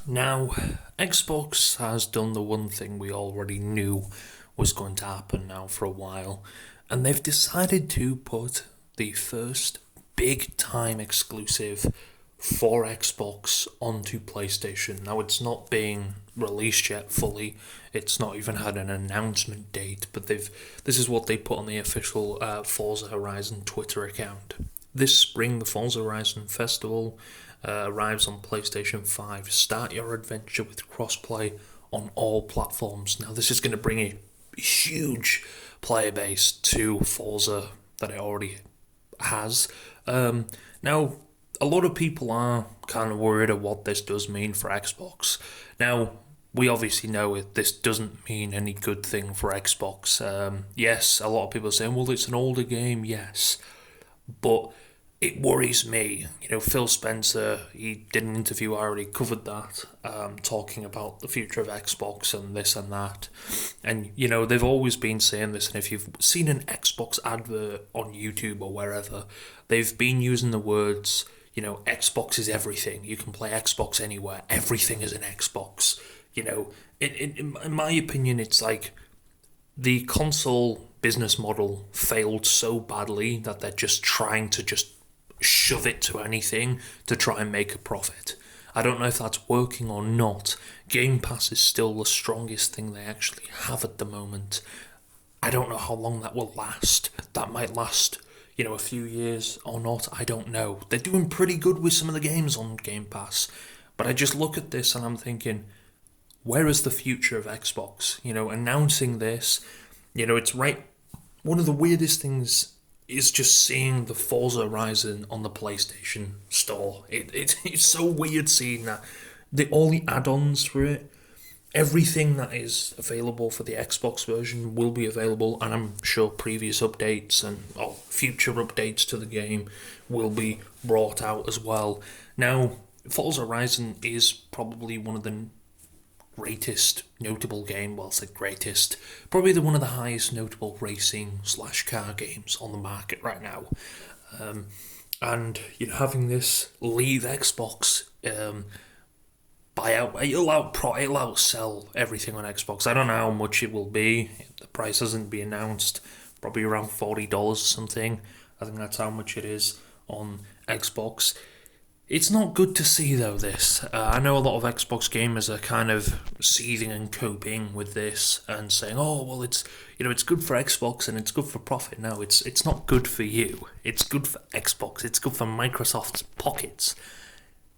Now, Xbox has done the one thing we already knew was going to happen now for a while, and they've decided to put the first big time exclusive for Xbox onto PlayStation. Now, it's not being released yet fully, it's not even had an announcement date, but this is what they put on the official Forza Horizon Twitter account. This spring, the Forza Horizon Festival arrives on PlayStation 5. Start your adventure with crossplay on all platforms. Now, this is going to bring a huge player base to Forza that it already has. Now, a lot of people are kind of worried at what this does mean for Xbox. Now, we obviously know this doesn't mean any good thing for Xbox. Yes, a lot of people are saying, well, it's an older game, yes. But it worries me. Phil Spencer, he did an interview, I already covered that, talking about the future of Xbox and this and that. And, they've always been saying this, and if you've seen an Xbox advert on YouTube or wherever, they've been using the words, Xbox is everything. You can play Xbox anywhere. Everything is an Xbox. In my opinion, it's like the console business model failed so badly that they're just trying to just shove it to anything to try and make a profit. I don't know if that's working or not. Game Pass is still the strongest thing they actually have at the moment. I don't know how long that will last. That might last, a few years or not. I don't know. They're doing pretty good with some of the games on Game Pass. But I just look at this and I'm thinking, where is the future of Xbox? Announcing this, it's right. One of the weirdest things is just seeing the Forza Horizon on the PlayStation Store. It's so weird seeing that. All the add-ons for it, everything that is available for the Xbox version will be available, and I'm sure previous updates and future updates to the game will be brought out as well. Now, Forza Horizon is probably one of the greatest notable game, well, I said greatest, probably one of the highest notable racing / car games on the market right now. And having this leave Xbox, buy out, it'll outsell everything on Xbox. I don't know how much it will be. The price hasn't been announced. Probably around $40 or something. I think that's how much it is on Xbox. It's not good to see, though, this. I know a lot of Xbox gamers are kind of seething and coping with this and saying, oh, well, it's good for Xbox and it's good for profit. No, it's not good for you. It's good for Xbox. It's good for Microsoft's pockets.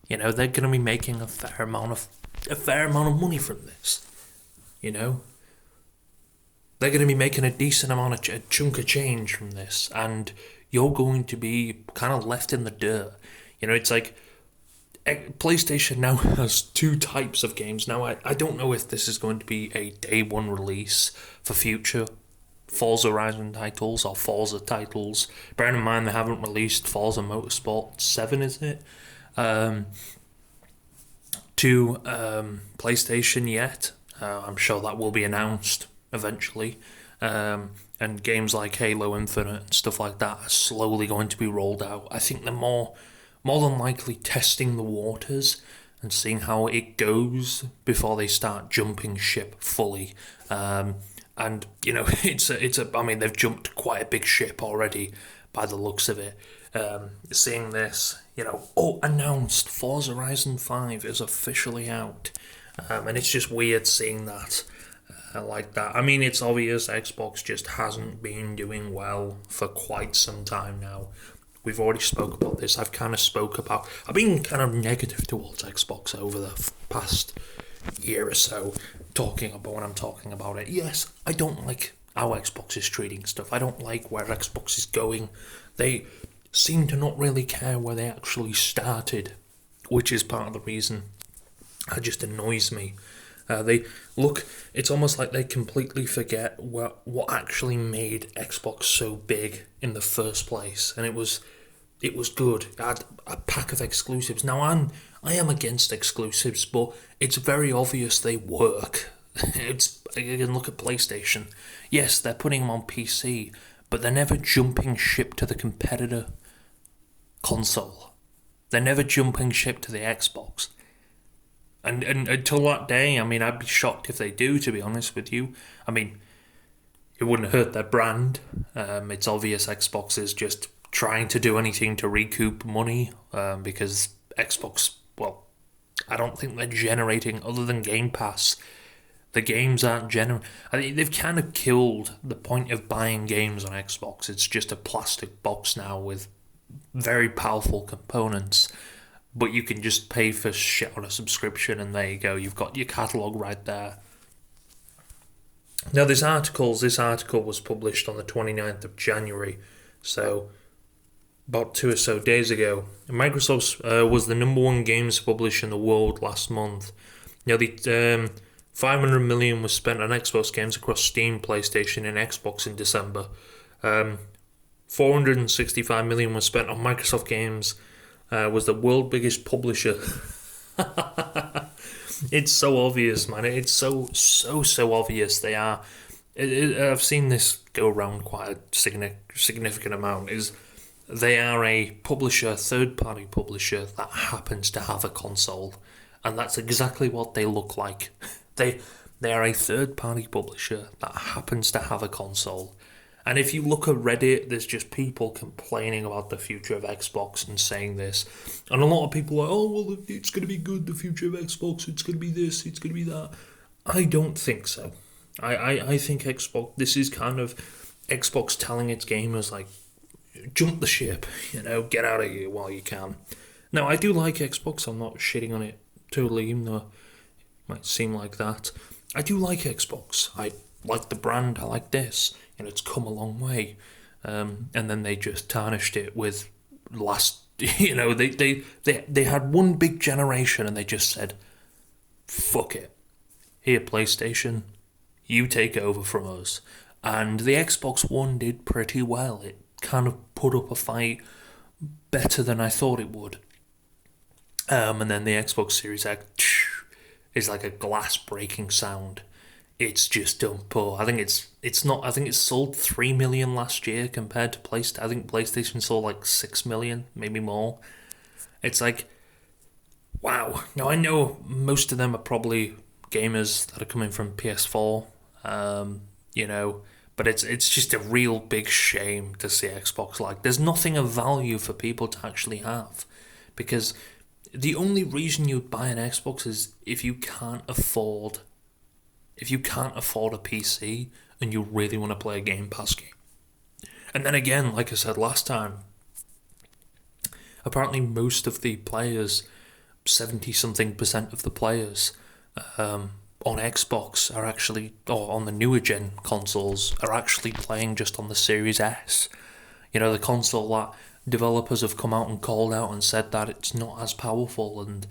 They're going to be making a fair amount of money from this. They're going to be making a decent amount of a chunk of change from this, and you're going to be kind of left in the dirt. It's like PlayStation now has two types of games. Now, I don't know if this is going to be a day one release for future Forza Horizon titles or Forza titles. Bearing in mind they haven't released Forza Motorsport 7, is it? To PlayStation yet. I'm sure that will be announced eventually. And games like Halo Infinite and stuff like that are slowly going to be rolled out. I think they're more than likely testing the waters and seeing how it goes before they start jumping ship fully. And I mean, they've jumped quite a big ship already by the looks of it. Seeing this, announced Forza Horizon 5 is officially out. And it's just weird seeing that like that. I mean, it's obvious Xbox just hasn't been doing well for quite some time now. We've already spoke about this. I've been kind of negative towards Xbox over the past year or so, talking about it. Yes, I don't like how Xbox is treating stuff. I don't like where Xbox is going. They seem to not really care where they actually started, which is part of the reason it just annoys me. It's almost like they completely forget what actually made Xbox so big in the first place, and it was good. It had a pack of exclusives. Now I am against exclusives, but it's very obvious they work. You can look at PlayStation. Yes, they're putting them on PC, but they're never jumping ship to the competitor console. They're never jumping ship to the Xbox. And until that day, I mean, I'd be shocked if they do, to be honest with you. I mean, it wouldn't hurt their brand. It's obvious Xbox is just trying to do anything to recoup money because Xbox, well, I don't think they're generating, other than Game Pass, the games aren't generating. I think they've kind of killed the point of buying games on Xbox. It's just a plastic box now with very powerful components, but you can just pay for shit on a subscription, and there you go. You've got your catalogue right there. Now, this article was published on the 29th of January, so about 2 or so days ago. Microsoft was the number one games publisher in the world last month. Now, the 500 million was spent on Xbox games across Steam, PlayStation, and Xbox in December. 465 million was spent on Microsoft games. Was the world's biggest publisher. It's so obvious, man. It's so obvious they are. I've seen this go around quite a significant amount. Is they are a publisher, third-party publisher that happens to have a console, and that's exactly what they look like. They are a third-party publisher that happens to have a console. And if you look at Reddit, there's just people complaining about the future of Xbox and saying this. And a lot of people are, oh, well, it's going to be good, the future of Xbox, it's going to be this, it's going to be that. I don't think so. I think Xbox, this is kind of Xbox telling its gamers, like, jump the ship, get out of here while you can. Now, I do like Xbox, I'm not shitting on it totally, even though it might seem like that. I do like Xbox. I like the brand, I like this. It's come a long way. And then they just tarnished it with they had one big generation and they just said, fuck it. Here, PlayStation, you take over from us. And the Xbox One did pretty well. It kind of put up a fight better than I thought it would. And then the Xbox Series X is like a glass breaking sound. It's just done poor. I think it sold 3 million last year compared to PlayStation. I think PlayStation sold like 6 million, maybe more. It's like, wow. Now I know most of them are probably gamers that are coming from PS4, but it's just a real big shame to see Xbox like. There's nothing of value for people to actually have, because the only reason you'd buy an Xbox is if you can't afford a PC and you really want to play a Game Pass game. And then again, like I said last time, apparently most of the players, 70-something% of the players on Xbox are actually, or on the newer gen consoles, are actually playing just on the Series S. The console that developers have come out and called out and said that it's not as powerful and,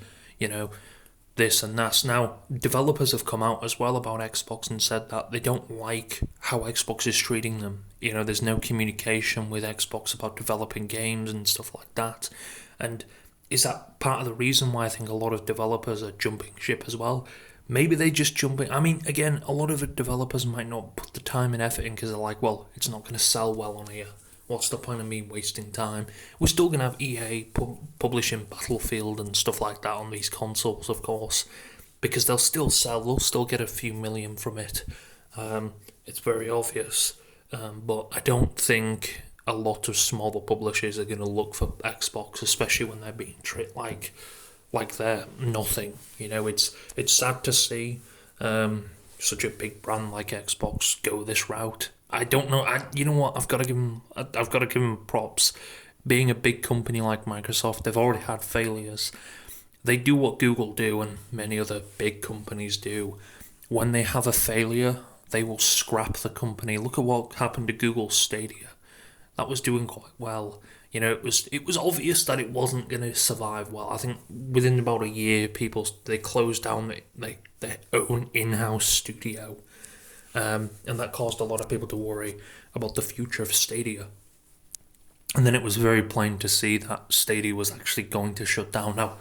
this and that. Now, developers have come out as well about Xbox and said that they don't like how Xbox is treating them. There's no communication with Xbox about developing games and stuff like that. And is that part of the reason why I think a lot of developers are jumping ship as well? Maybe they just jump in. I mean, again, a lot of developers might not put the time and effort in because they're like, well, it's not going to sell well on here. What's the point of me wasting time? We're still going to have EA publishing Battlefield and stuff like that on these consoles, of course, because they'll still sell, they'll still get a few million from it. It's very obvious. But I don't think a lot of smaller publishers are going to look for Xbox, especially when they're being treated like they're nothing. It's sad to see such a big brand like Xbox go this route. I don't know. You know what? I've got to give them props. Being a big company like Microsoft, they've already had failures. They do what Google do and many other big companies do. When they have a failure, they will scrap the company. Look at what happened to Google Stadia. That was doing quite well. It was obvious that it wasn't going to survive well. I think within about a year, they closed down their own in-house studio. And that caused a lot of people to worry about the future of Stadia. And then it was very plain to see that Stadia was actually going to shut down. Now,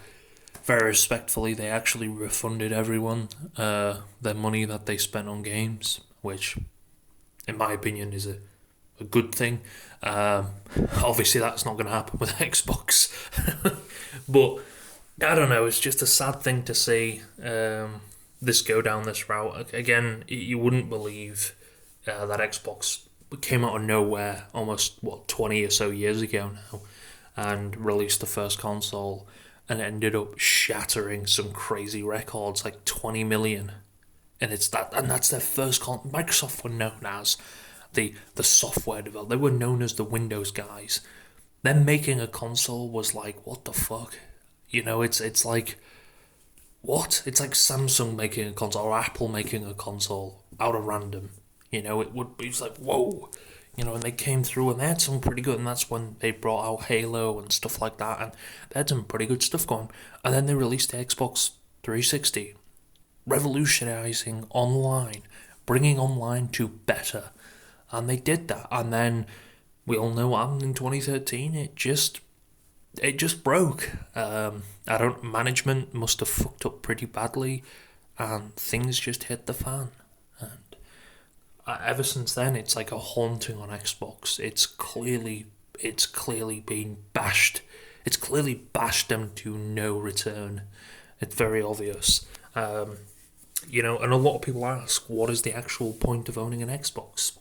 very respectfully, they actually refunded everyone their money that they spent on games, which, in my opinion, is a good thing. Obviously, that's not going to happen with Xbox. But I don't know. It's just a sad thing to see this go down this route. Again, you wouldn't believe that Xbox came out of nowhere almost 20 or so years ago now, and released the first console, and ended up shattering some crazy records like 20 million. And that's their first Microsoft were known as the software developer. They were known as the Windows guys. Them making a console was like, what the fuck? It's like, what? It's like Samsung making a console or Apple making a console out of random. It's like, whoa. And they came through and they had some pretty good, and that's when they brought out Halo and stuff like that, and they had some pretty good stuff going. And then they released the Xbox 360, revolutionizing online, bringing online to better. And they did that. And then we all know what happened in 2013. It just broke. I don't. Management must have fucked up pretty badly, and things just hit the fan. And ever since then, it's like a haunting on Xbox. It's clearly been bashed. It's clearly bashed them to no return. It's very obvious. And a lot of people ask, what is the actual point of owning an Xbox?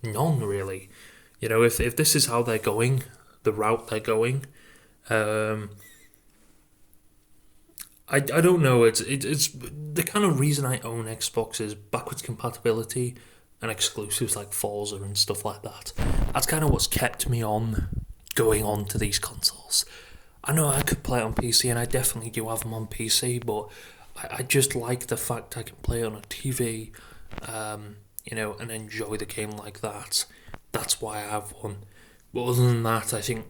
None, really. If this is how they're going, the route they're going, I don't know. It's the kind of reason I own Xbox is backwards compatibility and exclusives like Forza and stuff like that. That's kind of what's kept me on going on to these consoles. I know I could play it on PC, and I definitely do have them on PC, but I just like the fact I can play it on a TV, and enjoy the game like that. That's why I have one. But other than that, I think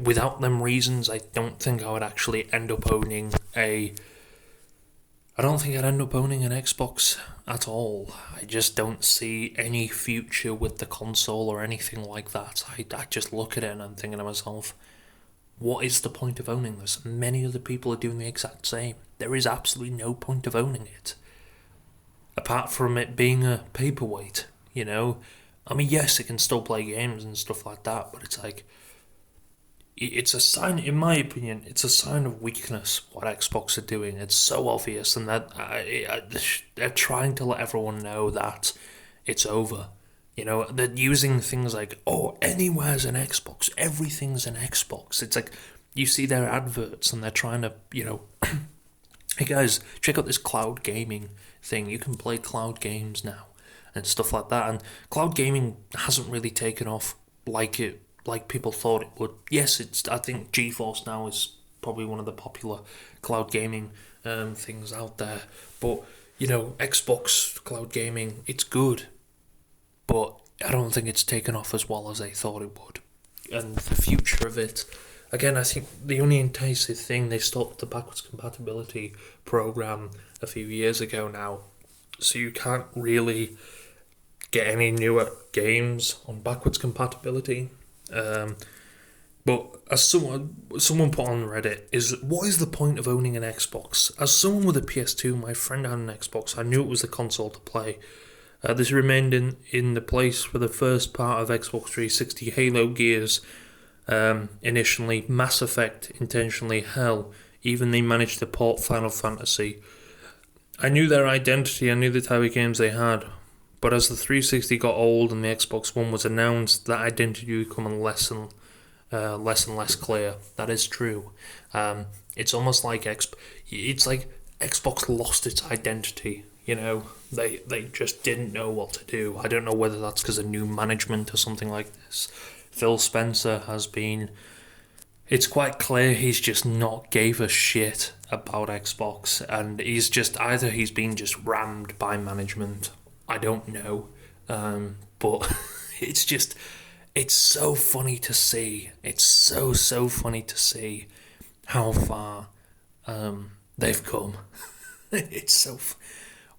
without them reasons, I don't think I would actually end up owning a. I don't think I'd end up owning an Xbox at all. I just don't see any future with the console or anything like that. I just look at it and I'm thinking to myself, what is the point of owning this? Many other people are doing the exact same. There is absolutely no point of owning it. Apart from it being a paperweight. I mean, yes, it can still play games and stuff like that, but it's like, it's a sign, in my opinion, it's a sign of weakness what Xbox are doing. It's so obvious, and that they're trying to let everyone know that it's over. They're using things like, oh, anywhere's an Xbox, everything's an Xbox. It's like, you see their adverts and they're trying to, hey guys, check out this cloud gaming thing. You can play cloud games now and stuff like that. And cloud gaming hasn't really taken off like people thought it would. Yes, I think GeForce now is probably one of the popular cloud gaming things out there. But Xbox cloud gaming, it's good, but I don't think it's taken off as well as they thought it would. And the future of it, again, I think the only enticing thing, they stopped the backwards compatibility program a few years ago now, so you can't really get any newer games on backwards compatibility. But as someone put on Reddit, what is the point of owning an Xbox? As someone with a PS2, my friend had an Xbox. I knew it was the console to play. This remained in the place for the first part of Xbox 360, Halo, Gears, initially Mass Effect, intentionally Hell. Even they managed to port Final Fantasy. I knew their identity, I knew the type of games they had. But as the 360 got old and the Xbox One was announced, that identity becoming less and less clear. That is true. It's almost like it's like Xbox lost its identity. They just didn't know what to do. I don't know whether that's because of new management or something like this. Phil Spencer has been. It's quite clear he's just not gave a shit about Xbox, and he's been just rammed by management. I don't know, but it's so funny to see. It's so funny to see how far they've come. It's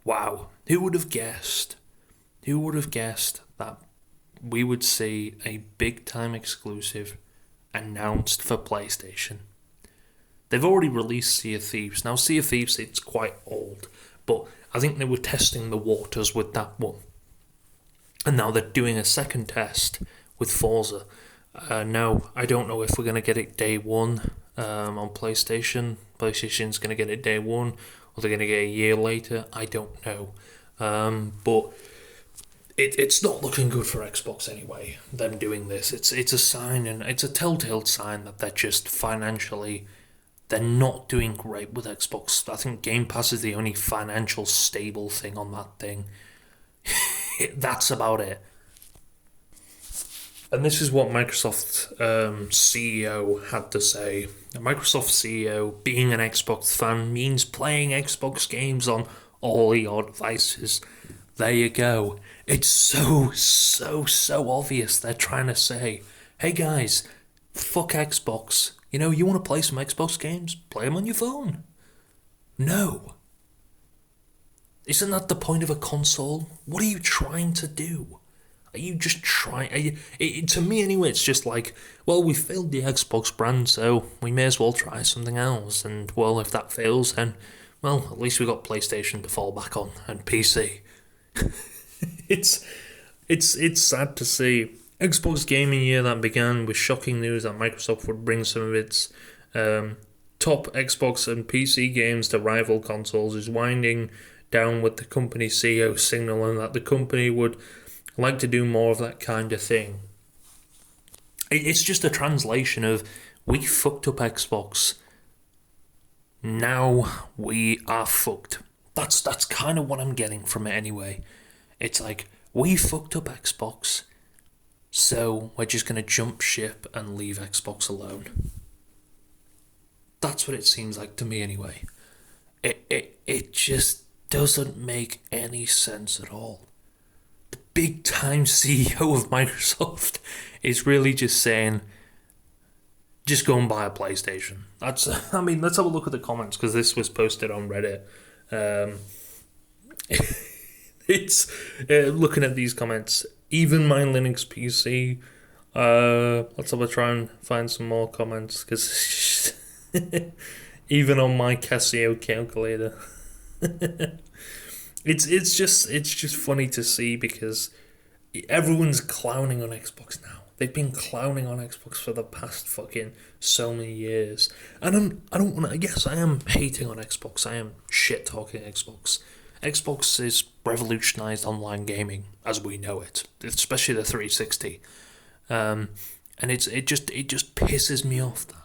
wow. Who would have guessed? Who would have guessed that we would see a big time exclusive announced for PlayStation? They've already released Sea of Thieves. Now, Sea of Thieves, it's quite old, but I think they were testing the waters with that one. And now they're doing a second test with Forza. Now, I don't know if we're going to get it day one. on PlayStation. PlayStation's going to get it day one, or they're going to get it a year later. I don't know. But it's not looking good for Xbox anyway, them doing this. It's a sign, and it's a telltale sign that they're just financially, they're not doing great with Xbox. I think Game Pass is the only financial stable thing on that thing. That's about it. And this is what Microsoft CEO had to say. The Microsoft CEO, being an Xbox fan, means playing Xbox games on all your devices. There you go. It's so obvious. They're trying to say, hey guys, fuck Xbox. You want to play some Xbox games? Play them on your phone. No. Isn't that the point of a console? What are you trying to do? Are you just trying? To me, anyway, it's just like, well, we failed the Xbox brand, so we may as well try something else. And, well, if that fails, then, well, at least we got PlayStation to fall back on and PC. It's sad to see. Xbox gaming year that began with shocking news that Microsoft would bring some of its top Xbox and PC games to rival consoles is winding down, with the company's CEO signaling that the company would like to do more of that kind of thing. It's just a translation of, we fucked up Xbox, now we are fucked. That's kind of what I'm getting from it anyway. It's like, we fucked up Xbox, so we're just going to jump ship and leave Xbox alone. That's what it seems like to me anyway. It just doesn't make any sense at all. The big time CEO of Microsoft is really just saying, just go and buy a PlayStation. Let's have a look at the comments, because this was posted on Reddit. It's looking at these comments. Even my Linux PC. Let's have a try and find some more comments, because even on my Casio calculator. It's just funny to see, because everyone's clowning on Xbox now. They've been clowning on Xbox for the past fucking so many years. And I don't want to. Yes, I am hating on Xbox. I am shit talking Xbox. Xbox has revolutionized online gaming as we know it, especially the 360. And it just pisses me off that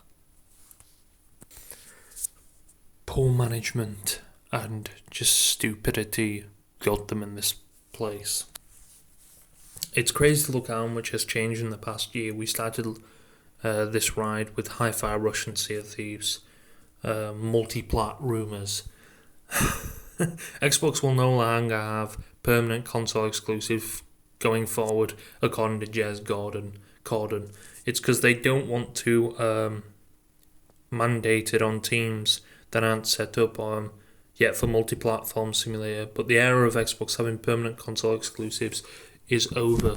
poor management and just stupidity got them in this place. It's crazy to look how much has changed in the past year. We started this ride with Hi-Fi Rush and Sea of Thieves, multi-plat rumours. Xbox will no longer have permanent console exclusive going forward, according to Jez Corden. It's because they don't want to mandate it on teams that aren't set up yet for multi-platform simulator, but the era of Xbox having permanent console exclusives is over.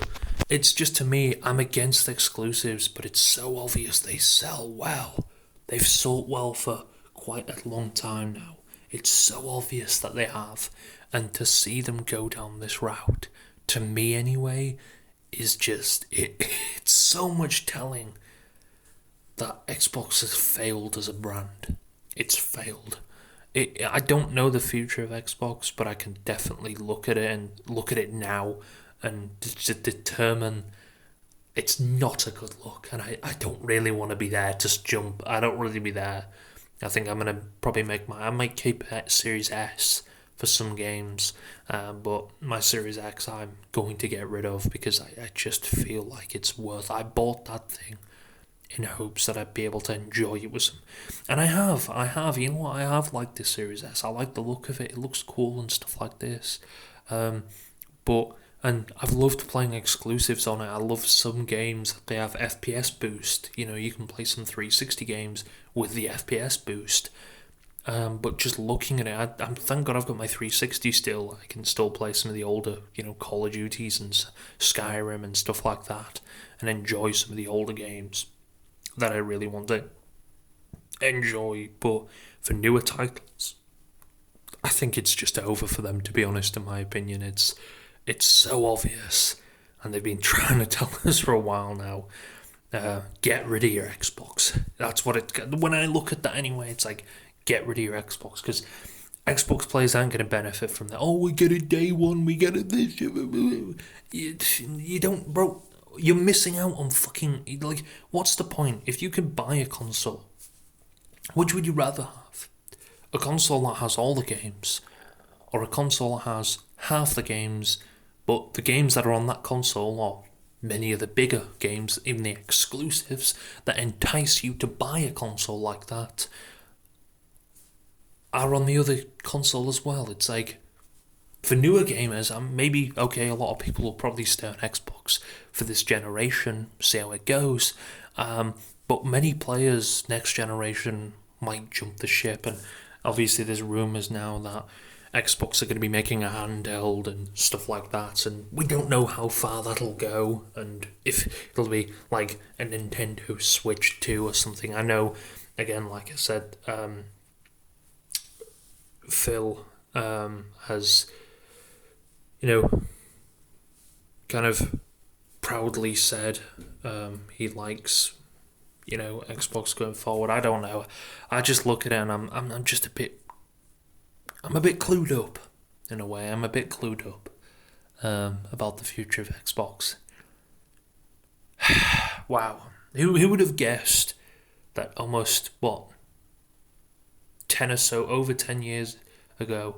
It's just, to me, I'm against exclusives, but it's so obvious they sell well. They've sold well for quite a long time now. It's so obvious that they have, and to see them go down this route, to me anyway, is just, it's so much telling that Xbox has failed as a brand. It's failed. I don't know the future of Xbox, but I can definitely look at it now and to determine it's not a good look. And I don't really want to be there to jump. I don't really be there. I think I'm going to probably I might keep Series S for some games, but my Series X I'm going to get rid of, because I just feel like it's worth. I bought that thing in hopes that I'd be able to enjoy it with some, and I have, you know what, I have liked this Series S. I like the look of it. It looks cool and stuff like this, and I've loved playing exclusives on it. I love some games that they have FPS boost. You can play some 360 games with the FPS boost. But just looking at it, I'm thank God I've got my 360 still. I can still play some of the older, Call of Duties and Skyrim and stuff like that, and enjoy some of the older games that I really want to enjoy. But for newer titles, I think it's just over for them, to be honest, in my opinion. It's so obvious, and they've been trying to tell us for a while now. get rid of your Xbox. That's what it. When I look at that anyway, it's like get rid of your Xbox because Xbox players aren't going to benefit from that. Oh, we get it day one, we get it this. You don't, bro. You're missing out on fucking like. What's the point if you can buy a console? Which would you rather have? A console that has all the games, or a console that has half the games, but the games that are on that console are many of the bigger games, even the exclusives that entice you to buy a console like that, are on the other console as well. It's like, for newer gamers, maybe, okay, a lot of people will probably stay on Xbox for this generation, see how it goes. But many players next generation might jump the ship, and obviously there's rumours now that Xbox are going to be making a handheld and stuff like that, and we don't know how far that'll go, and if it'll be like a Nintendo Switch 2 or something. I know, again, like I said, Phil has, kind of proudly said he likes, Xbox going forward. I don't know. I just look at it and I'm just I'm a bit clued up, in a way. I'm a bit clued up about the future of Xbox. Wow. Who would have guessed that almost, 10 or so, over 10 years ago,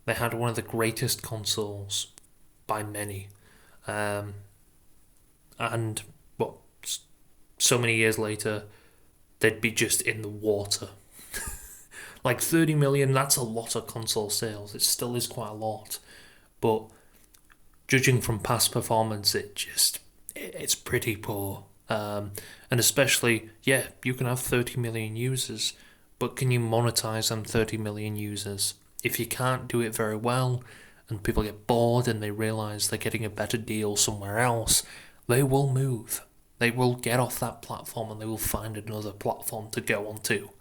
they had one of the greatest consoles by many. And, so many years later, they'd be just in the water. Like 30 million, that's a lot of console sales. It still is quite a lot. But judging from past performance, it's pretty poor. And especially, you can have 30 million users, but can you monetize them 30 million users? If you can't do it very well, and people get bored and they realize they're getting a better deal somewhere else, they will move. They will get off that platform and they will find another platform to go on to.